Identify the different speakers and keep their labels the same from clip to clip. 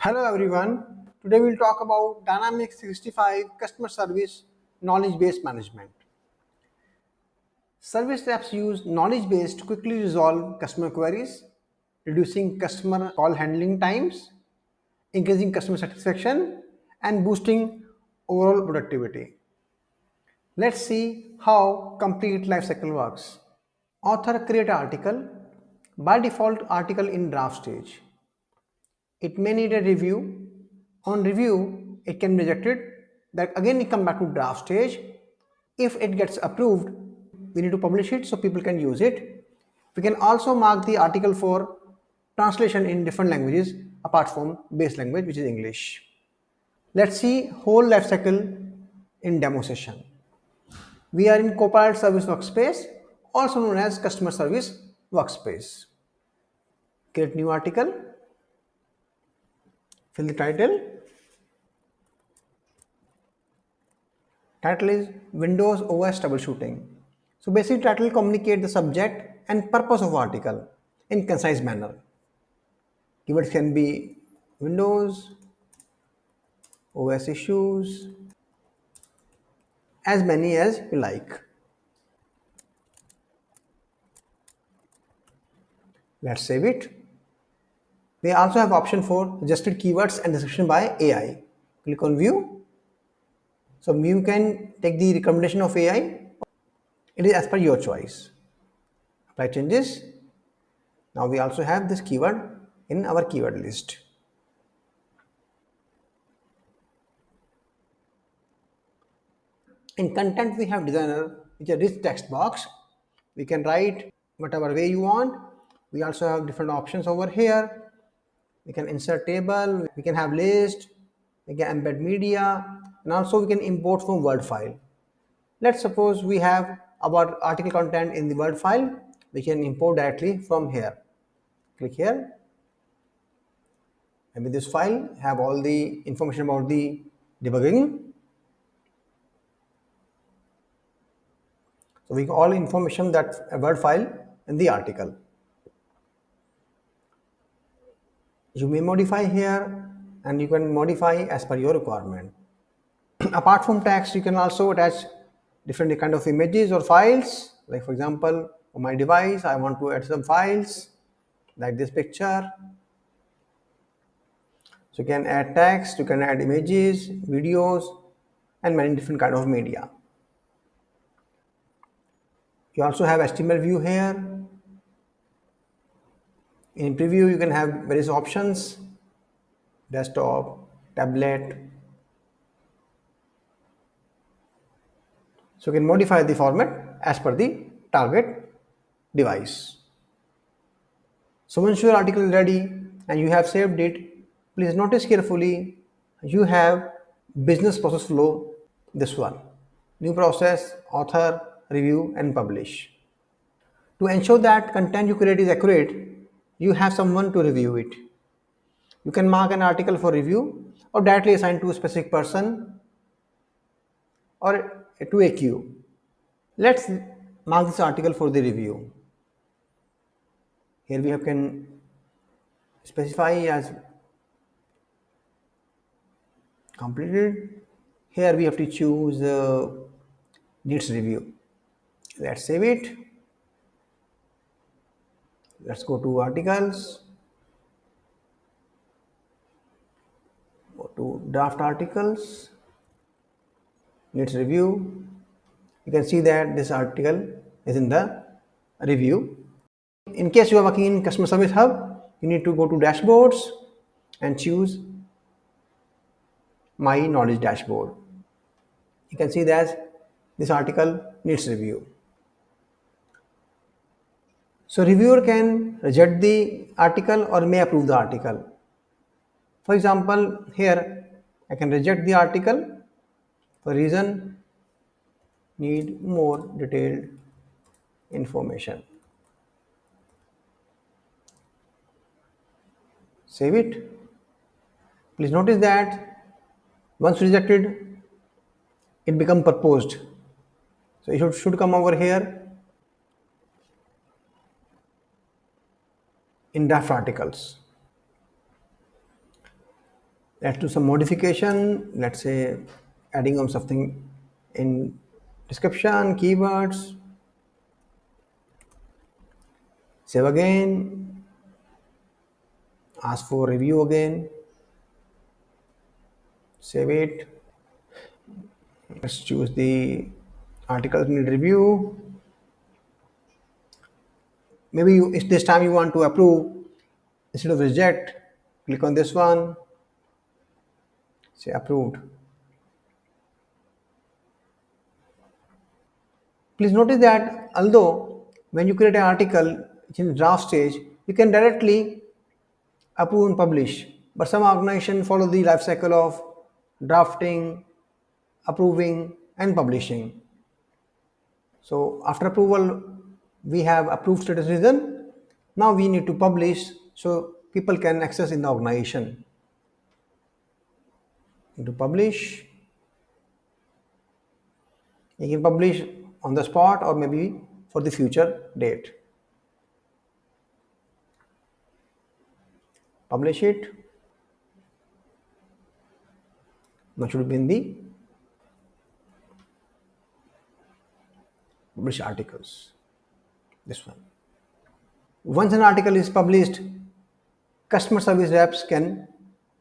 Speaker 1: Hello everyone. Today we'll talk about Dynamics 365 Customer Service Knowledge Based Management. Service apps use knowledge base to quickly resolve customer queries, reducing customer call handling times, increasing customer satisfaction, and boosting overall productivity. Let's see how complete lifecycle works. Author create article. By default, article in draft stage. It may need a review. On review, it can be rejected. That again we come back to draft stage. If it gets approved, we need to publish it so people can use it. We can also mark the article for translation in different languages apart from base language, which is English. Let's see whole life cycle in demo session. We are in Copilot Service Workspace, also known as Customer Service Workspace. Create new article, fill the title. Title is Windows OS Troubleshooting. So basically title communicate the subject and purpose of article in concise manner. Keywords can be Windows, OS issues, as many as you like. Let's save it. We also have option for suggested keywords and description by AI. Click on view. So you can take the recommendation of AI. It is as per your choice. Apply changes. Now we also have this keyword in our keyword list. In content, we have designer, which is a rich text box. We can write whatever way you want. We also have different options over here. We can insert table, we can have list, we can embed media, and also we can import from Word file. Let's suppose we have our article content in the Word file. We can import directly from here. Click here. Maybe this file have all the information about the debugging. So we got all information that a Word file in the article. You may modify here and you can modify as per your requirement. Apart from text, you can also attach different kind of images or files. Like for example, on my device, I want to add some files like this picture. So you can add text, you can add images, videos, and many different kind of media. You also have HTML view here. In preview, you can have various options, desktop, tablet. So you can modify the format as per the target device. So once your article is ready and you have saved it, please notice carefully you have business process flow, this one. New process, author, review and publish. To ensure that content you create is accurate, you have someone to review it. You can mark an article for review or directly assign to a specific person or to a queue. Let's mark this article for the review. Here we can specify as completed. Here we have to choose needs review. Let's save it. Let's go to articles, go to draft articles, needs review. You can see that this article is in the review. In case you are working in customer service hub, you need to go to dashboards and choose my knowledge dashboard. You can see that this article needs review. So reviewer can reject the article or may approve the article. For example, here I can reject the article for reason need more detailed information. Save it. Please notice that once rejected, it become proposed. So it should come over here in draft articles. Let's do some modification. Let's say adding on something in description, keywords. Save again. Ask for review again. Save it. Let's choose the article need review. Maybe if this time you want to approve instead of reject, click on this one, say approved. Please notice that although when you create an article it's in draft stage, you can directly approve and publish. But some organizations follow the life cycle of drafting, approving, and publishing. So after approval, we have approved status reason. Now we need to publish so people can access in the organization. To publish, you can publish on the spot or maybe for the future date. Publish it. Now should be in the publish articles. This one. Once an article is published, customer service reps can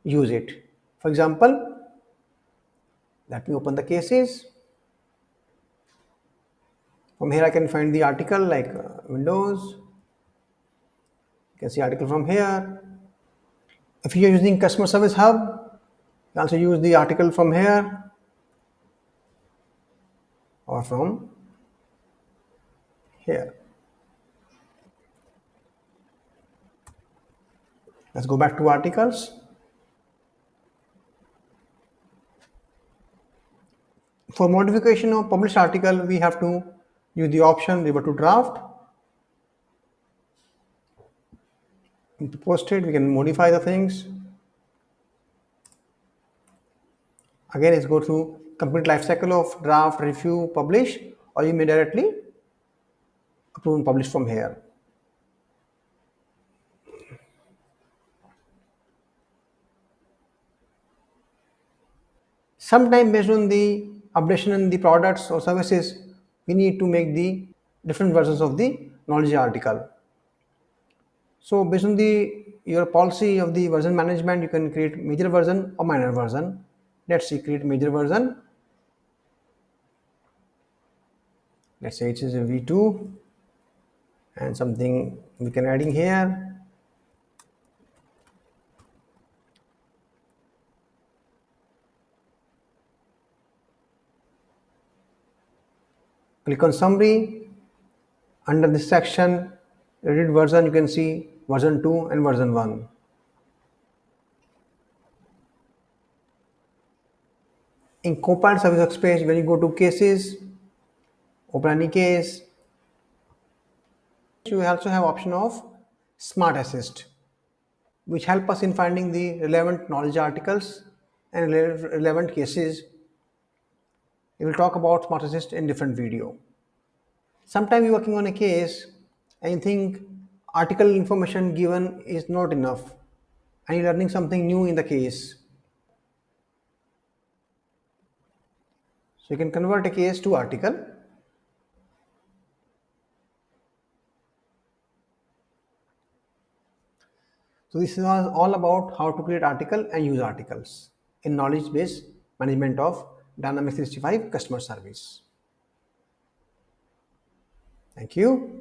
Speaker 1: use it. For example, let me open the cases. From here I can find the article like Windows. You can see article from here. If you are using customer service hub, you can also use the article from here or from here. Let's go back to articles. For modification of published article, we have to use the option revert to draft. To post it, we can modify the things. Again, it's go through complete life cycle of draft, review, publish, or you may directly approve and publish from here. Sometimes based on the updation in the products or services, we need to make the different versions of the knowledge article. So based on the your policy of the version management, you can create major version or minor version. Let's see, create major version. Let's say it is a V2 and something we can adding here. Click on summary. Under this section, edit version, you can see version 2 and version 1. In Copilot Service Workspace, when you go to cases, open any case, you also have option of Smart Assist, which help us in finding the relevant knowledge articles and relevant cases. We will talk about Smart Assist in different video. Sometimes you're working on a case and you think article information given is not enough and you're learning something new in the case. So you can convert a case to article. So this is all about how to create article and use articles in knowledge base management of Dynamics 365 customer service. Thank you.